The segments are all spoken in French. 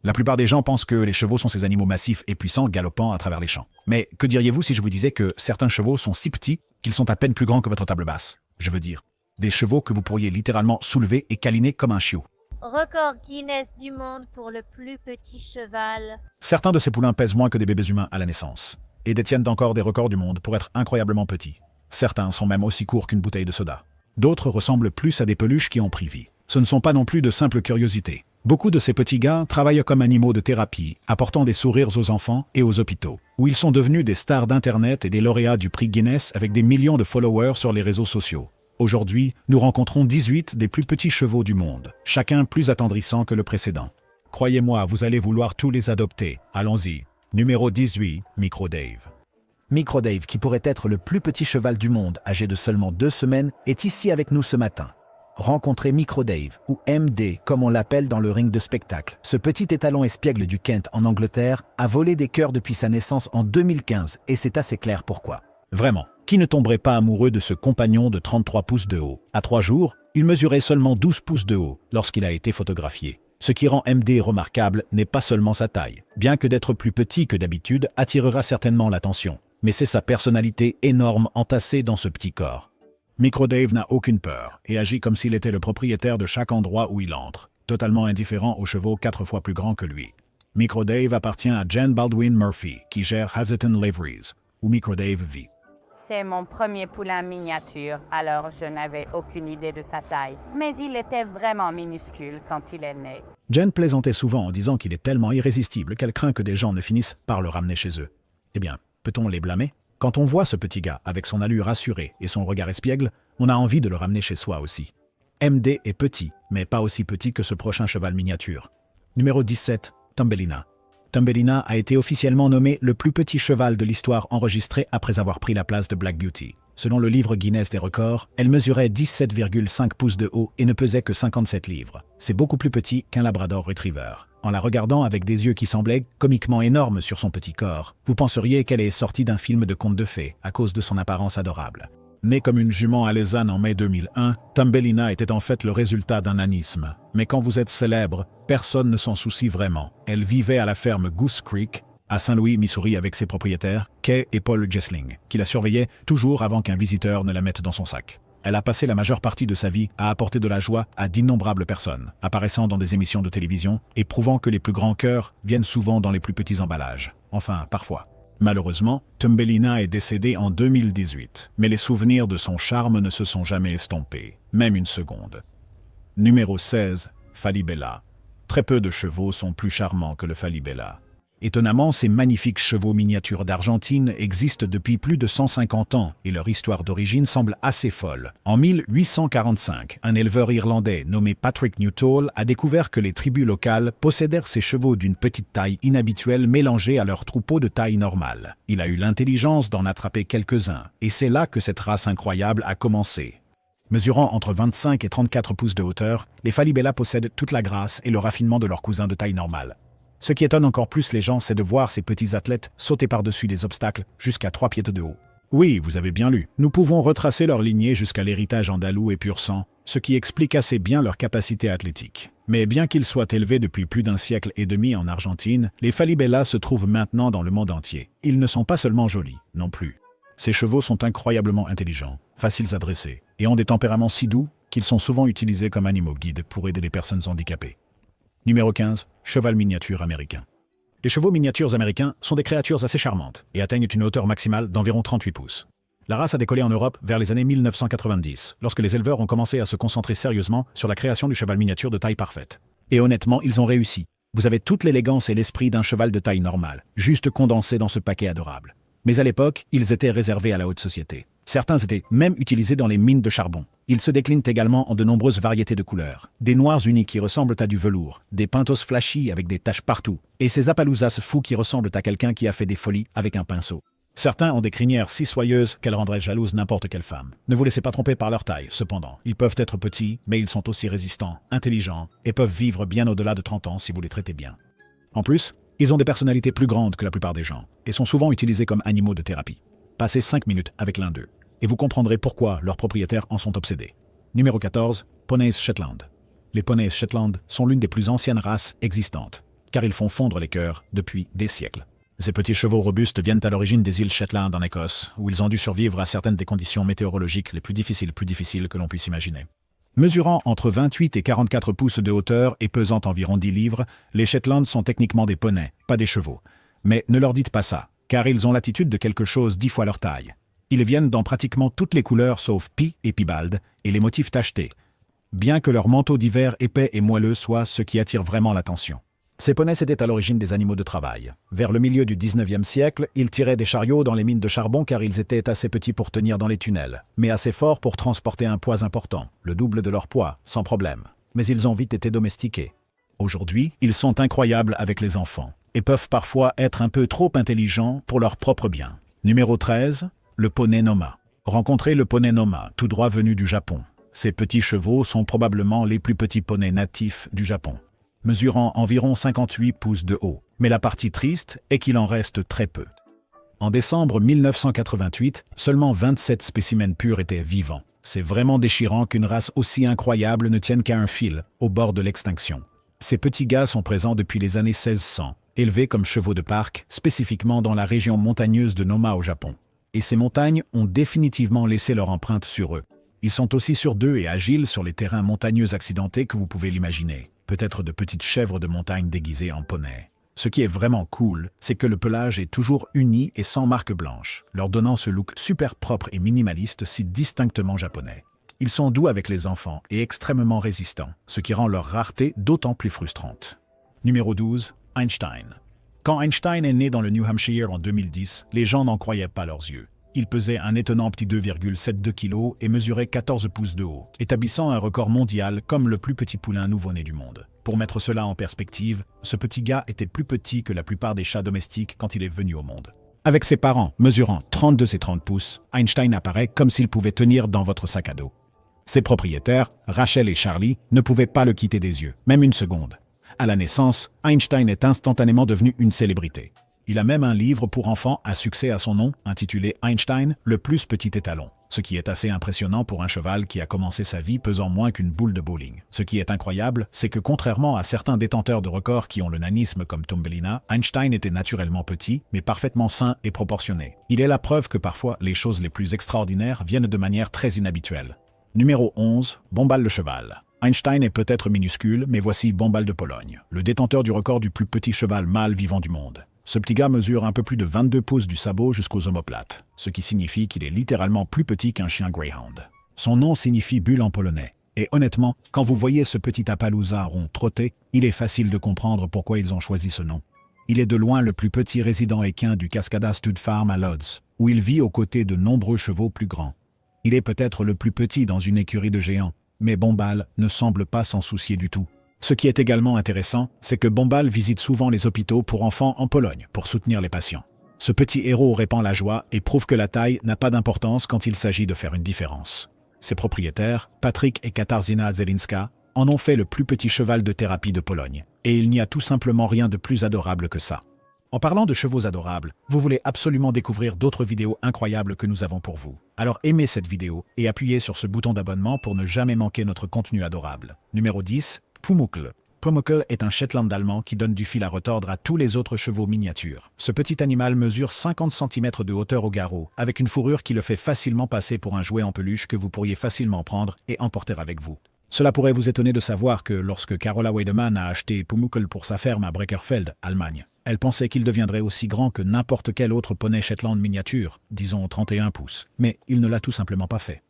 La plupart des gens pensent que les chevaux sont ces animaux massifs et puissants galopant à travers les champs. Mais que diriez-vous si je vous disais que certains chevaux sont si petits qu'ils sont à peine plus grands que votre table basse? Je veux dire, des chevaux que vous pourriez littéralement soulever et câliner comme un chiot. Record Guinness du monde pour le plus petit cheval. Certains de ces poulains pèsent moins que des bébés humains à la naissance et détiennent encore des records du monde pour être incroyablement petits. Certains sont même aussi courts qu'une bouteille de soda. D'autres ressemblent plus à des peluches qui ont pris vie. Ce ne sont pas non plus de simples curiosités. Beaucoup de ces petits gars travaillent comme animaux de thérapie, apportant des sourires aux enfants et aux hôpitaux, où ils sont devenus des stars d'Internet et des lauréats du prix Guinness avec des millions de followers sur les réseaux sociaux. Aujourd'hui, nous rencontrons 18 des plus petits chevaux du monde, chacun plus attendrissant que le précédent. Croyez-moi, vous allez vouloir tous les adopter. Allons-y. Numéro 18, Micro Dave. Micro Dave, qui pourrait être le plus petit cheval du monde, âgé de seulement 2 semaines, est ici avec nous ce matin. Rencontrez Micro Dave, ou MD, comme on l'appelle dans le ring de spectacle. Ce petit étalon espiègle du Kent en Angleterre a volé des cœurs depuis sa naissance en 2015, et c'est assez clair pourquoi. Vraiment, qui ne tomberait pas amoureux de ce compagnon de 33 pouces de haut? À 3 jours, il mesurait seulement 12 pouces de haut lorsqu'il a été photographié. Ce qui rend MD remarquable n'est pas seulement sa taille. Bien que d'être plus petit que d'habitude attirera certainement l'attention, mais c'est sa personnalité énorme entassée dans ce petit corps. Micro Dave n'a aucune peur et agit comme s'il était le propriétaire de chaque endroit où il entre, totalement indifférent aux chevaux 4 fois plus grands que lui. Micro Dave appartient à Jen Baldwin Murphy, qui gère Hazelton Liveries, où Micro Dave vit. C'est mon premier poulain miniature, alors je n'avais aucune idée de sa taille. Mais il était vraiment minuscule quand il est né. Jen plaisantait souvent en disant qu'il est tellement irrésistible qu'elle craint que des gens ne finissent par le ramener chez eux. Eh bien, peut-on les blâmer? Quand on voit ce petit gars avec son allure assurée et son regard espiègle, on a envie de le ramener chez soi aussi. MD est petit, mais pas aussi petit que ce prochain cheval miniature. Numéro 17, Thumbelina. Thumbelina a été officiellement nommé le plus petit cheval de l'histoire enregistré après avoir pris la place de Black Beauty. Selon le livre Guinness des records, elle mesurait 17,5 pouces de haut et ne pesait que 57 livres. C'est beaucoup plus petit qu'un Labrador Retriever. En la regardant avec des yeux qui semblaient comiquement énormes sur son petit corps, vous penseriez qu'elle est sortie d'un film de conte de fées à cause de son apparence adorable. Née comme une jument alezane en mai 2001, Thumbelina était en fait le résultat d'un anisme. Mais quand vous êtes célèbre, personne ne s'en soucie vraiment. Elle vivait à la ferme Goose Creek, à Saint-Louis, Missouri, avec ses propriétaires, Kay et Paul Jessling, qui la surveillaient toujours avant qu'un visiteur ne la mette dans son sac. Elle a passé la majeure partie de sa vie à apporter de la joie à d'innombrables personnes, apparaissant dans des émissions de télévision et prouvant que les plus grands cœurs viennent souvent dans les plus petits emballages. Enfin, parfois. Malheureusement, Thumbelina est décédée en 2018, mais les souvenirs de son charme ne se sont jamais estompés, même une seconde. Numéro 16, Falibella. Très peu de chevaux sont plus charmants que le Falibella. Étonnamment, ces magnifiques chevaux miniatures d'Argentine existent depuis plus de 150 ans et leur histoire d'origine semble assez folle. En 1845, un éleveur irlandais nommé Patrick Newtall a découvert que les tribus locales possédèrent ces chevaux d'une petite taille inhabituelle mélangés à leurs troupeaux de taille normale. Il a eu l'intelligence d'en attraper quelques-uns et c'est là que cette race incroyable a commencé. Mesurant entre 25 et 34 pouces de hauteur, les Falibella possèdent toute la grâce et le raffinement de leurs cousins de taille normale. Ce qui étonne encore plus les gens, c'est de voir ces petits athlètes sauter par-dessus des obstacles jusqu'à 3 pieds de haut. Oui, vous avez bien lu. Nous pouvons retracer leur lignée jusqu'à l'héritage andalou et pur sang, ce qui explique assez bien leur capacité athlétique. Mais bien qu'ils soient élevés depuis plus d'un siècle et demi en Argentine, les Falibella se trouvent maintenant dans le monde entier. Ils ne sont pas seulement jolis, non plus. Ces chevaux sont incroyablement intelligents, faciles à dresser, et ont des tempéraments si doux qu'ils sont souvent utilisés comme animaux guides pour aider les personnes handicapées. Numéro 15, cheval miniature américain. Les chevaux miniatures américains sont des créatures assez charmantes et atteignent une hauteur maximale d'environ 38 pouces. La race a décollé en Europe vers les années 1990, lorsque les éleveurs ont commencé à se concentrer sérieusement sur la création du cheval miniature de taille parfaite. Et honnêtement, ils ont réussi. Vous avez toute l'élégance et l'esprit d'un cheval de taille normale, juste condensé dans ce paquet adorable. Mais à l'époque, ils étaient réservés à la haute société. Certains étaient même utilisés dans les mines de charbon. Ils se déclinent également en de nombreuses variétés de couleurs. Des noirs unis qui ressemblent à du velours, des pintos flashy avec des taches partout, et ces appaloosas fous qui ressemblent à quelqu'un qui a fait des folies avec un pinceau. Certains ont des crinières si soyeuses qu'elles rendraient jalouses n'importe quelle femme. Ne vous laissez pas tromper par leur taille, cependant. Ils peuvent être petits, mais ils sont aussi résistants, intelligents, et peuvent vivre bien au-delà de 30 ans si vous les traitez bien. En plus, ils ont des personnalités plus grandes que la plupart des gens, et sont souvent utilisés comme animaux de thérapie. Passez 5 minutes avec l'un d'eux, et vous comprendrez pourquoi leurs propriétaires en sont obsédés. Numéro 14, Poneys Shetland. Les Poneys Shetland sont l'une des plus anciennes races existantes. car ils font fondre les cœurs depuis des siècles. Ces petits chevaux robustes viennent à l'origine des îles Shetland en Écosse, où ils ont dû survivre à certaines des conditions météorologiques les plus difficiles que l'on puisse imaginer. Mesurant entre 28 et 44 pouces de hauteur et pesant environ 10 livres, les Shetland sont techniquement des poneys, pas des chevaux. Mais ne leur dites pas ça, car ils ont l'attitude de quelque chose 10 fois leur taille. Ils viennent dans pratiquement toutes les couleurs sauf pie et piebald, et les motifs tachetés, bien que leur manteau d'hiver épais et moelleux soit ce qui attire vraiment l'attention. Ces poneys étaient à l'origine des animaux de travail. Vers le milieu du 19e siècle, ils tiraient des chariots dans les mines de charbon car ils étaient assez petits pour tenir dans les tunnels, mais assez forts pour transporter un poids important, le double de leur poids, sans problème. Mais ils ont vite été domestiqués. Aujourd'hui, ils sont incroyables avec les enfants, et peuvent parfois être un peu trop intelligents pour leur propre bien. Numéro 13, le poney Noma. Rencontrez le poney Noma, tout droit venu du Japon. Ces petits chevaux sont probablement les plus petits poneys natifs du Japon, mesurant environ 58 pouces de haut. Mais la partie triste est qu'il en reste très peu. En décembre 1988, seulement 27 spécimens purs étaient vivants. C'est vraiment déchirant qu'une race aussi incroyable ne tienne qu'à un fil, au bord de l'extinction. Ces petits gars sont présents depuis les années 1600, élevés comme chevaux de parc, spécifiquement dans la région montagneuse de Noma au Japon. Et ces montagnes ont définitivement laissé leur empreinte sur eux. Ils sont aussi surdeux et agiles sur les terrains montagneux accidentés que vous pouvez l'imaginer. Peut-être de petites chèvres de montagne déguisées en poneys. Ce qui est vraiment cool, c'est que le pelage est toujours uni et sans marque blanche, leur donnant ce look super propre et minimaliste si distinctement japonais. Ils sont doux avec les enfants et extrêmement résistants, ce qui rend leur rareté d'autant plus frustrante. Numéro 12, Einstein. Quand Einstein est né dans le New Hampshire en 2010, les gens n'en croyaient pas leurs yeux. Il pesait un étonnant petit 2,72 kg et mesurait 14 pouces de haut, établissant un record mondial comme le plus petit poulain nouveau-né du monde. Pour mettre cela en perspective, ce petit gars était plus petit que la plupart des chats domestiques quand il est venu au monde. Avec ses parents mesurant 32 et 30 pouces, Einstein apparaît comme s'il pouvait tenir dans votre sac à dos. Ses propriétaires, Rachel et Charlie, ne pouvaient pas le quitter des yeux, même une seconde. À la naissance, Einstein est instantanément devenu une célébrité. Il a même un livre pour enfants à succès à son nom, intitulé Einstein, le plus petit étalon. Ce qui est assez impressionnant pour un cheval qui a commencé sa vie pesant moins qu'une boule de bowling. Ce qui est incroyable, c'est que contrairement à certains détenteurs de records qui ont le nanisme comme Thumbelina, Einstein était naturellement petit, mais parfaitement sain et proportionné. Il est la preuve que parfois les choses les plus extraordinaires viennent de manière très inhabituelle. Numéro 11, Bombal le cheval. Einstein est peut-être minuscule, mais voici Bombal de Pologne, le détenteur du record du plus petit cheval mâle vivant du monde. Ce petit gars mesure un peu plus de 22 pouces du sabot jusqu'aux omoplates, ce qui signifie qu'il est littéralement plus petit qu'un chien Greyhound. Son nom signifie bulle en polonais, et honnêtement, quand vous voyez ce petit Appaloosa rond trotter, il est facile de comprendre pourquoi ils ont choisi ce nom. Il est de loin le plus petit résident équin du Cascada Stud Farm à Lodz, où il vit aux côtés de nombreux chevaux plus grands. Il est peut-être le plus petit dans une écurie de géants, mais Bombal ne semble pas s'en soucier du tout. Ce qui est également intéressant, c'est que Bombal visite souvent les hôpitaux pour enfants en Pologne pour soutenir les patients. Ce petit héros répand la joie et prouve que la taille n'a pas d'importance quand il s'agit de faire une différence. Ses propriétaires, Patrick et Katarzyna Zelinska, en ont fait le plus petit cheval de thérapie de Pologne. Et il n'y a tout simplement rien de plus adorable que ça. En parlant de chevaux adorables, vous voulez absolument découvrir d'autres vidéos incroyables que nous avons pour vous. Alors aimez cette vidéo et appuyez sur ce bouton d'abonnement pour ne jamais manquer notre contenu adorable. Numéro 10. Pumuckl. Pumuckl est un Shetland allemand qui donne du fil à retordre à tous les autres chevaux miniatures. Ce petit animal mesure 50 cm de hauteur au garrot, avec une fourrure qui le fait facilement passer pour un jouet en peluche que vous pourriez facilement prendre et emporter avec vous. Cela pourrait vous étonner de savoir que lorsque Carola Weidemann a acheté Pumuckl pour sa ferme à Breckerfeld, Allemagne, elle pensait qu'il deviendrait aussi grand que n'importe quel autre poney Shetland miniature, disons 31 pouces, mais il ne l'a tout simplement pas fait.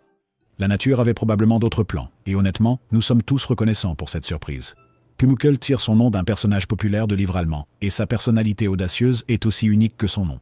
La nature avait probablement d'autres plans, et honnêtement, nous sommes tous reconnaissants pour cette surprise. Pumuckl tire son nom d'un personnage populaire de livre allemand, et sa personnalité audacieuse est aussi unique que son nom.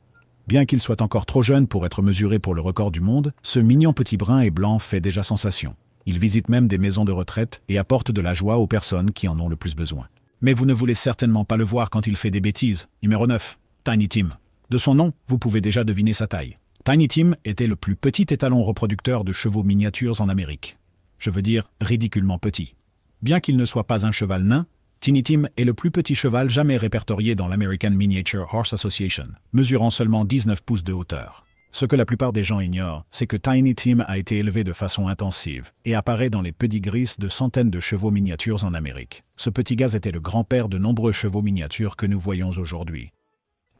Bien qu'il soit encore trop jeune pour être mesuré pour le record du monde, ce mignon petit brun et blanc fait déjà sensation. Il visite même des maisons de retraite et apporte de la joie aux personnes qui en ont le plus besoin. Mais vous ne voulez certainement pas le voir quand il fait des bêtises. Numéro 9. Tiny Tim. De son nom, vous pouvez déjà deviner sa taille. Tiny Tim était le plus petit étalon reproducteur de chevaux miniatures en Amérique. Je veux dire ridiculement petit. Bien qu'il ne soit pas un cheval nain, Tiny Tim est le plus petit cheval jamais répertorié dans l'American Miniature Horse Association, mesurant seulement 19 pouces de hauteur. Ce que la plupart des gens ignorent, c'est que Tiny Tim a été élevé de façon intensive et apparaît dans les pedigrees de centaines de chevaux miniatures en Amérique. Ce petit gars était le grand-père de nombreux chevaux miniatures que nous voyons aujourd'hui.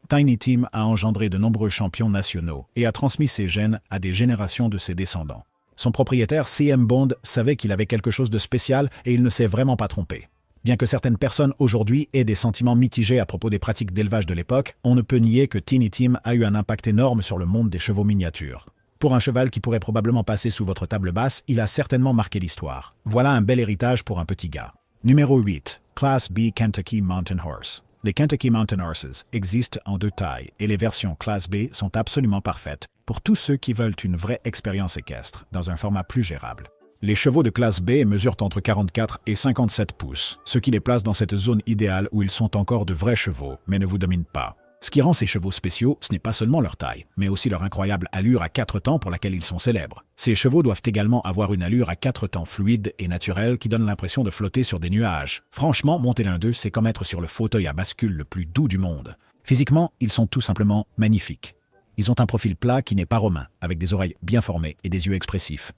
Tiny Tim a engendré de nombreux champions nationaux et a transmis ses gènes à des générations de ses descendants. Son propriétaire, C.M. Bond, savait qu'il avait quelque chose de spécial et il ne s'est vraiment pas trompé. Bien que certaines personnes aujourd'hui aient des sentiments mitigés à propos des pratiques d'élevage de l'époque, on ne peut nier que Tiny Tim a eu un impact énorme sur le monde des chevaux miniatures. Pour un cheval qui pourrait probablement passer sous votre table basse, il a certainement marqué l'histoire. Voilà un bel héritage pour un petit gars. Numéro 8. Class B Kentucky Mountain Horse. Les Kentucky Mountain Horses existent en deux tailles et les versions Class B sont absolument parfaites pour tous ceux qui veulent une vraie expérience équestre dans un format plus gérable. Les chevaux de classe B mesurent entre 44 et 57 pouces, ce qui les place dans cette zone idéale où ils sont encore de vrais chevaux, mais ne vous dominent pas. Ce qui rend ces chevaux spéciaux, ce n'est pas seulement leur taille, mais aussi leur incroyable allure à 4 temps pour laquelle ils sont célèbres. Ces chevaux doivent également avoir une allure à 4 temps fluide et naturelle qui donne l'impression de flotter sur des nuages. Franchement, monter l'un d'eux, c'est comme être sur le fauteuil à bascule le plus doux du monde. Physiquement, ils sont tout simplement magnifiques. Ils ont un profil plat qui n'est pas romain, avec des oreilles bien formées et des yeux expressifs.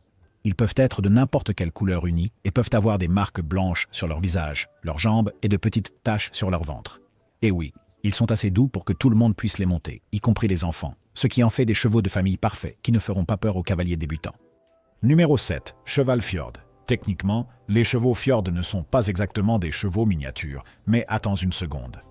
Ils peuvent être de n'importe quelle couleur unie et peuvent avoir des marques blanches sur leur visage, leurs jambes et de petites taches sur leur ventre. Et oui, ils sont assez doux pour que tout le monde puisse les monter, y compris les enfants, ce qui en fait des chevaux de famille parfaits qui ne feront pas peur aux cavaliers débutants. Numéro 7. Cheval Fjord. Techniquement, les chevaux Fjord ne sont pas exactement des chevaux miniatures, mais attends une seconde.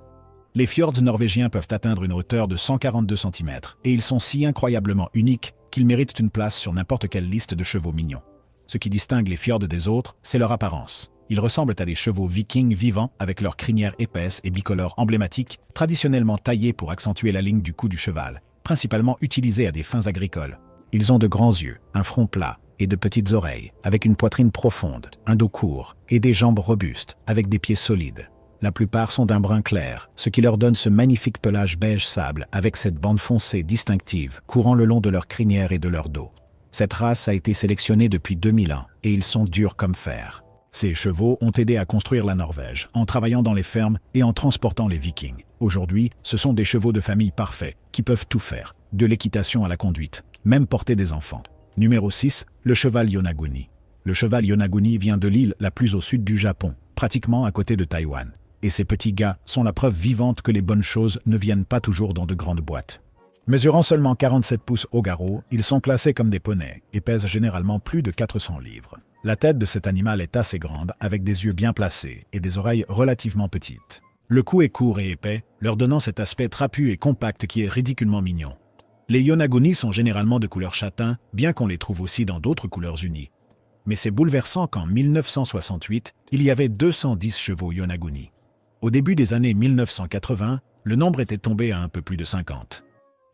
Les fjords norvégiens peuvent atteindre une hauteur de 142 cm et ils sont si incroyablement uniques qu'ils méritent une place sur n'importe quelle liste de chevaux mignons. Ce qui distingue les fjords des autres, c'est leur apparence. Ils ressemblent à des chevaux vikings vivants avec leurs crinières épaisses et bicolores emblématiques, traditionnellement taillées pour accentuer la ligne du cou du cheval, principalement utilisées à des fins agricoles. Ils ont de grands yeux, un front plat et de petites oreilles, avec une poitrine profonde, un dos court et des jambes robustes, avec des pieds solides. La plupart sont d'un brun clair, ce qui leur donne ce magnifique pelage beige sable avec cette bande foncée distinctive courant le long de leur crinière et de leur dos. Cette race a été sélectionnée depuis 2000 ans et ils sont durs comme fer. Ces chevaux ont aidé à construire la Norvège en travaillant dans les fermes et en transportant les Vikings. Aujourd'hui, ce sont des chevaux de famille parfaits qui peuvent tout faire, de l'équitation à la conduite, même porter des enfants. Numéro 6, le cheval Yonaguni. Le cheval Yonaguni vient de l'île la plus au sud du Japon, pratiquement à côté de Taïwan. Et ces petits gars sont la preuve vivante que les bonnes choses ne viennent pas toujours dans de grandes boîtes. Mesurant seulement 47 pouces au garrot, ils sont classés comme des poneys et pèsent généralement plus de 400 livres. La tête de cet animal est assez grande, avec des yeux bien placés et des oreilles relativement petites. Le cou est court et épais, leur donnant cet aspect trapu et compact qui est ridiculement mignon. Les Yonaguni sont généralement de couleur châtain, bien qu'on les trouve aussi dans d'autres couleurs unies. Mais c'est bouleversant qu'en 1968, il y avait 210 chevaux Yonaguni. Au début des années 1980, le nombre était tombé à un peu plus de 50.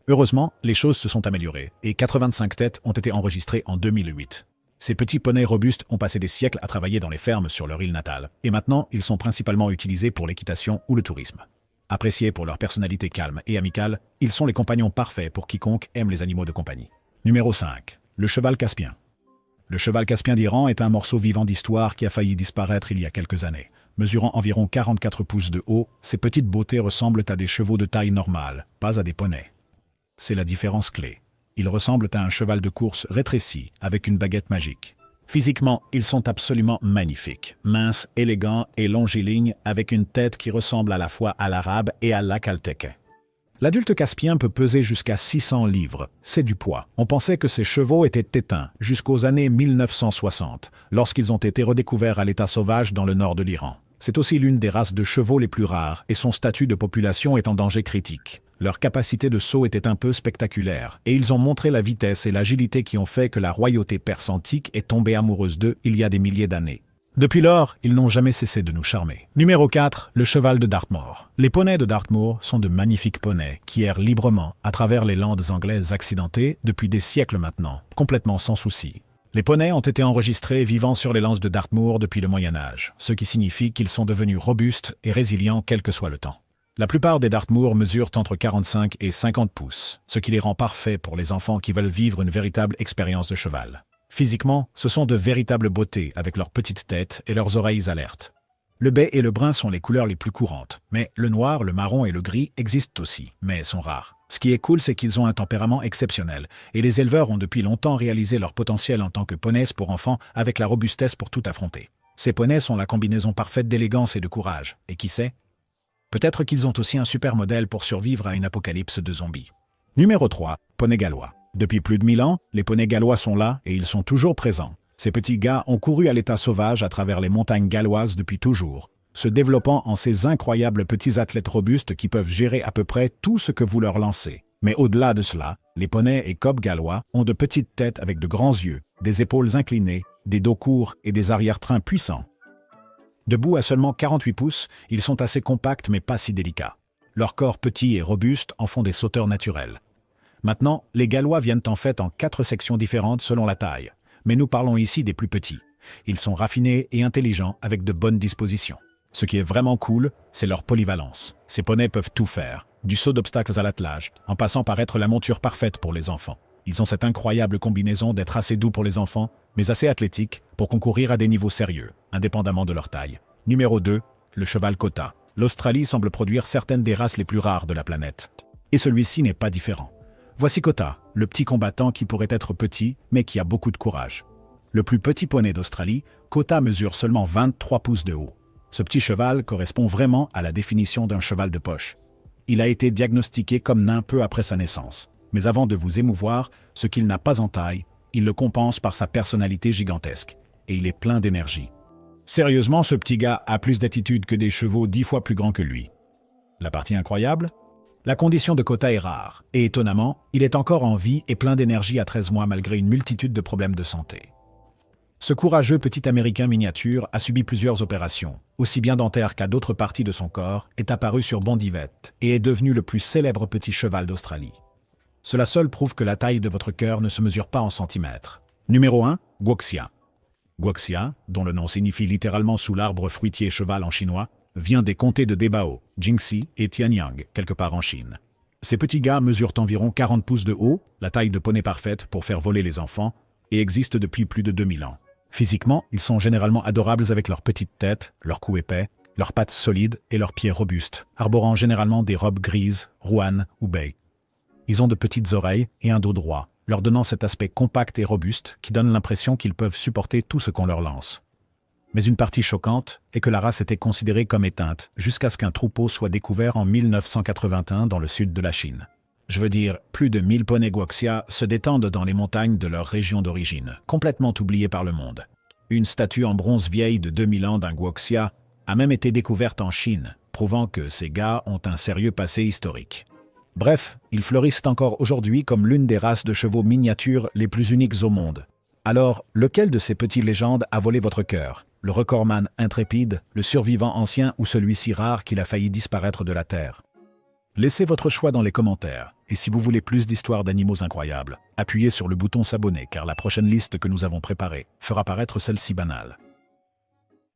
Heureusement, les choses se sont améliorées et 85 têtes ont été enregistrées en 2008. Ces petits poneys robustes ont passé des siècles à travailler dans les fermes sur leur île natale et maintenant ils sont principalement utilisés pour l'équitation ou le tourisme. Appréciés pour leur personnalité calme et amicale, ils sont les compagnons parfaits pour quiconque aime les animaux de compagnie. Numéro 5. Le cheval caspien. Le cheval caspien d'Iran est un morceau vivant d'histoire qui a failli disparaître il y a quelques années. Mesurant environ 44 pouces de haut, ces petites beautés ressemblent à des chevaux de taille normale, pas à des poneys. C'est la différence clé. Ils ressemblent à un cheval de course rétréci, avec une baguette magique. Physiquement, ils sont absolument magnifiques, minces, élégants et longilignes, avec une tête qui ressemble à la fois à l'arabe et à l'akalteke. L'adulte caspien peut peser jusqu'à 600 livres, c'est du poids. On pensait que ces chevaux étaient éteints jusqu'aux années 1960, lorsqu'ils ont été redécouverts à l'état sauvage dans le nord de l'Iran. C'est aussi l'une des races de chevaux les plus rares et son statut de population est en danger critique. Leur capacité de saut était un peu spectaculaire et ils ont montré la vitesse et l'agilité qui ont fait que la royauté perse antique est tombée amoureuse d'eux il y a des milliers d'années. Depuis lors, ils n'ont jamais cessé de nous charmer. Numéro 4, le cheval de Dartmoor. Les poneys de Dartmoor sont de magnifiques poneys qui errent librement à travers les landes anglaises accidentées depuis des siècles maintenant, complètement sans souci. Les poneys ont été enregistrés vivant sur les lances de Dartmoor depuis le Moyen-Âge, ce qui signifie qu'ils sont devenus robustes et résilients quel que soit le temps. La plupart des Dartmoor mesurent entre 45 et 50 pouces, ce qui les rend parfaits pour les enfants qui veulent vivre une véritable expérience de cheval. Physiquement, ce sont de véritables beautés avec leurs petites têtes et leurs oreilles alertes. Le bai et le brun sont les couleurs les plus courantes, mais le noir, le marron et le gris existent aussi, mais sont rares. Ce qui est cool, c'est qu'ils ont un tempérament exceptionnel, et les éleveurs ont depuis longtemps réalisé leur potentiel en tant que poneys pour enfants avec la robustesse pour tout affronter. Ces poneys sont la combinaison parfaite d'élégance et de courage, et qui sait? Peut-être qu'ils ont aussi un super modèle pour survivre à une apocalypse de zombies. Numéro 3, poney gallois. Depuis plus de 1000 ans, les poneys gallois sont là et ils sont toujours présents. Ces petits gars ont couru à l'état sauvage à travers les montagnes galloises depuis toujours, se développant en ces incroyables petits athlètes robustes qui peuvent gérer à peu près tout ce que vous leur lancez. Mais au-delà de cela, les poneys et cobs gallois ont de petites têtes avec de grands yeux, des épaules inclinées, des dos courts et des arrière-trains puissants. Debout à seulement 48 pouces, ils sont assez compacts mais pas si délicats. Leurs corps petits et robustes en font des sauteurs naturels. Maintenant, les Gallois viennent en fait en 4 sections différentes selon la taille, mais nous parlons ici des plus petits. Ils sont raffinés et intelligents avec de bonnes dispositions. Ce qui est vraiment cool, c'est leur polyvalence. Ces poneys peuvent tout faire, du saut d'obstacles à l'attelage, en passant par être la monture parfaite pour les enfants. Ils ont cette incroyable combinaison d'être assez doux pour les enfants, mais assez athlétiques pour concourir à des niveaux sérieux, indépendamment de leur taille. Numéro 2, le cheval Kota. L'Australie semble produire certaines des races les plus rares de la planète. Et celui-ci n'est pas différent. Voici Kota, le petit combattant qui pourrait être petit, mais qui a beaucoup de courage. Le plus petit poney d'Australie, Kota mesure seulement 23 pouces de haut. Ce petit cheval correspond vraiment à la définition d'un cheval de poche. Il a été diagnostiqué comme nain peu après sa naissance. Mais avant de vous émouvoir, ce qu'il n'a pas en taille, il le compense par sa personnalité gigantesque. Et il est plein d'énergie. Sérieusement, ce petit gars a plus d'attitude que des chevaux 10 fois plus grands que lui. La partie incroyable? La condition de Kota est rare, et étonnamment, il est encore en vie et plein d'énergie à 13 mois malgré une multitude de problèmes de santé. Ce courageux petit Américain miniature a subi plusieurs opérations, aussi bien dentaires qu'à d'autres parties de son corps, est apparu sur Bondivette et est devenu le plus célèbre petit cheval d'Australie. Cela seul prouve que la taille de votre cœur ne se mesure pas en centimètres. Numéro 1, Guoxia. Guoxia, dont le nom signifie littéralement sous l'arbre fruitier cheval en chinois, vient des comtés de Debao, Jingxi et Tianyang, quelque part en Chine. Ces petits gars mesurent environ 40 pouces de haut, la taille de poney parfaite pour faire voler les enfants, et existent depuis plus de 2000 ans. Physiquement, ils sont généralement adorables avec leur petite tête, leur cou épais, leurs pattes solides et leurs pieds robustes, arborant généralement des robes grises, rouannes ou baies. Ils ont de petites oreilles et un dos droit, leur donnant cet aspect compact et robuste qui donne l'impression qu'ils peuvent supporter tout ce qu'on leur lance. Mais une partie choquante est que la race était considérée comme éteinte jusqu'à ce qu'un troupeau soit découvert en 1981 dans le sud de la Chine. Je veux dire, plus de 1000 poneys Guoxia se détendent dans les montagnes de leur région d'origine, complètement oubliées par le monde. Une statue en bronze vieille de 2000 ans d'un Guoxia a même été découverte en Chine, prouvant que ces gars ont un sérieux passé historique. Bref, ils fleurissent encore aujourd'hui comme l'une des races de chevaux miniatures les plus uniques au monde. Alors, lequel de ces petites légendes a volé votre cœur? Le recordman intrépide, le survivant ancien ou celui-ci rare qu'il a failli disparaître de la Terre? Laissez votre choix dans les commentaires, et si vous voulez plus d'histoires d'animaux incroyables, appuyez sur le bouton s'abonner car la prochaine liste que nous avons préparée fera paraître celle-ci banale.